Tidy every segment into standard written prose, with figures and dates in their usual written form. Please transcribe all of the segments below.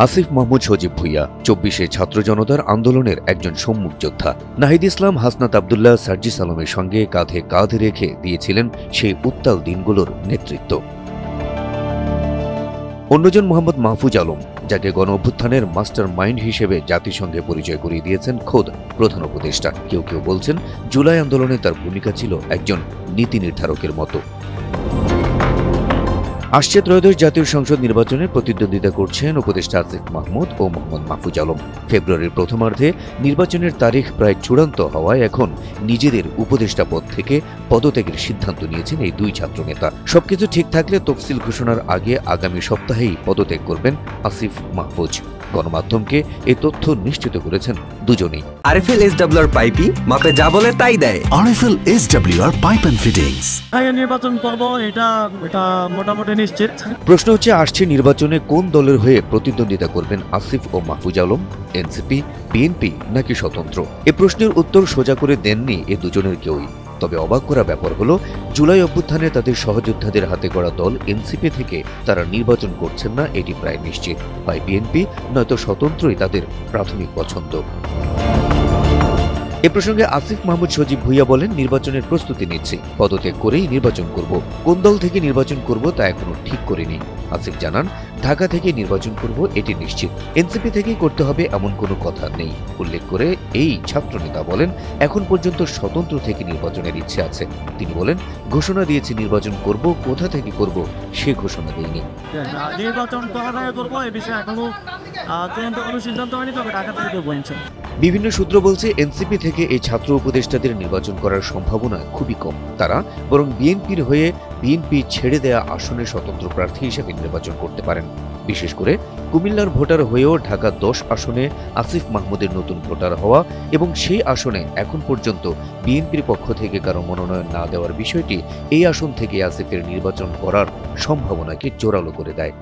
আসিফ মাহমুদ সজীব ভুইয়া ২৪শে ছাত্র জনতার আন্দোলনের একজন সম্মুখ যোদ্ধা। নাহিদ ইসলাম, হাসনাত আবদুল্লাহ, সার্জিস আলমের সঙ্গে কাঁধে কাঁধ রেখে দিয়েছিলেন সেই উত্তাল দিনগুলোর নেতৃত্ব। অন্যজন মোহাম্মদ মাহফুজ আলম, যাকে গণ অভ্যুত্থানের মাস্টার মাইন্ড হিসেবে জাতিসংঘে পরিচয় করিয়ে দিয়েছেন খোদ প্রধান উপদেষ্টা। কেউ কেউ বলছেন জুলাই আন্দোলনে তার ভূমিকা ছিল একজন নীতি নির্ধারকের মতো। আসছে ত্রয়োদশ জাতীয় সংসদ নির্বাচনে প্রতিদ্বন্দ্বিতা করছেন উপদেষ্টা আসিফ মাহমুদ ও মোহাম্মদ মাহফুজ আলম। ফেব্রুয়ারির প্রথমার্ধে নির্বাচনের তারিখ প্রায় চূড়ান্ত হওয়ায় এখন নিজেদের উপদেষ্টা পদ থেকে পদত্যাগের সিদ্ধান্ত নিয়েছেন এই দুই ছাত্রনেতা। সবকিছু ঠিক থাকলে তফসিল ঘোষণার আগে আগামী সপ্তাহেই পদত্যাগ করবেন আসিফ মাহফুজ। গণমাধ্যমকে এই তথ্য নিশ্চিত করেছেন দুজনেই। আরএফএল এসডব্লিউআর পাইপি মাপে যা বলে তাই দেয়। RFL SWR pipe and fittings. নির্বাচন করব এটা মোটামুটি নিশ্চিত। প্রশ্ন হচ্ছে, আসছে নির্বাচনে কোন দলের হয়ে প্রতিদ্বন্দ্বিতা করবেন আসিফ ও মাহফুজ আলম? এনসিপি, বিএনপি নাকি স্বতন্ত্র? এ প্রশ্নের উত্তর সোজা করে দেননি এ দুজনের কেউই। তবে অবাক করা ব্যাপার হলো, জুলাই অভ্যুত্থানে তাদের সহযোদ্ধাদের হাতে গড়া দল এনসিপি থেকে তারা নির্বাচন করছেন না, এটি প্রায় নিশ্চিত। হয় বিএনপি নয়তো স্বতন্ত্রই তাদের প্রাথমিক পছন্দ। এ প্রসঙ্গে আসিফ মাহমুদ সজীব ভুইয়া বলেন, নির্বাচনের প্রস্তুতি নিচ্ছি, পদত্যাগ করেই নির্বাচন করব। কোন দল থেকে নির্বাচন করব তা এখনো ঠিক করিনি। আসিফ জানান, ঢাকা থেকে নির্বাচন করব এটি নিশ্চিত, এনসিপি থেকেই করতে হবে এমন কোনো কথা নেই। উল্লেখ করে এই ছাত্রনেতা বলেন, এখন পর্যন্ত স্বতন্ত্র থেকে নির্বাচনের ইচ্ছে আছে। তিনি বলেন, ঘোষণা দিয়েছি নির্বাচন করব, কোথা থেকে করব সে ঘোষণা দেয়নি। নির্বাচন করব এই বিষয়ে এখনো চূড়ান্ত কোনো সিদ্ধান্ত হয়নি, তবে ঢাকা থেকে বলছেন। বিভিন্ন সূত্র বলছে, এনসিপি থেকে এই ছাত্র উপদেষ্টাদের নির্বাচন করার সম্ভাবনা খুবই কম। তারা বরং বিএনপির হয়ে বিএনপি ছেড়ে দেয়া আসনে স্বতন্ত্র প্রার্থী হিসেবে নির্বাচন করতে পারেন। বিশেষ করে কুমিল্লার ভোটার হয়েও ঢাকা ১০ আসনে আসিফ মাহমুদের নতুন ভোটার হওয়া এবং সেই আসনে এখন পর্যন্ত বিএনপির পক্ষ থেকে কারো মনোনয়ন না দেওয়ার বিষয়টি এই আসন থেকে আসিফের নির্বাচন করার সম্ভাবনাকে জোরালো করে দেয়।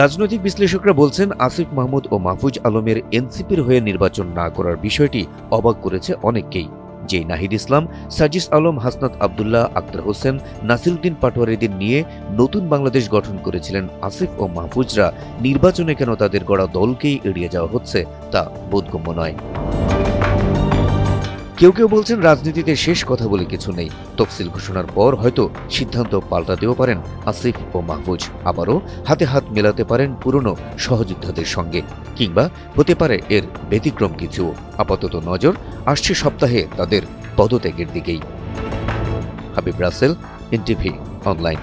রাজনৈতিক বিশ্লেষকরা বলছেন, আসিফ মাহমুদ ও মাহফুজ আলমের এনসিপির হয়ে নির্বাচন না করার বিষয়টি অবাক করেছে অনেককেই। যে নাহিদ ইসলাম, সার্জিস আলম, হাসনাত আবদুল্লাহ, আক্তার হোসেন, নাসিরউদ্দিন পাটোয়ারিদের নিয়ে নতুন বাংলাদেশ গঠন করেছিলেন আসিফ ও মাহফুজরা, নির্বাচনে কেন তাদের গড়া দলকেই এড়িয়ে যাওয়া হচ্ছে তা বোধগম্য নয়। কেউ কেউ বলছেন, রাজনীতিতে শেষ কথা বলে কিছু নেই, তফসিল ঘোষণার পর হয়তো সিদ্ধান্ত পাল্টাতেও পারেন আসিফ ও মাহফুজ, আবারও হাতে হাত মেলাতে পারেন পুরনো সহযোদ্ধাদের সঙ্গে, কিংবা হতে পারে এর ব্যতিক্রম কিছু। আপাতত নজর আসছে সপ্তাহে তাদের পদত্যাগের দিকেই। Habib Rasel, NTV online.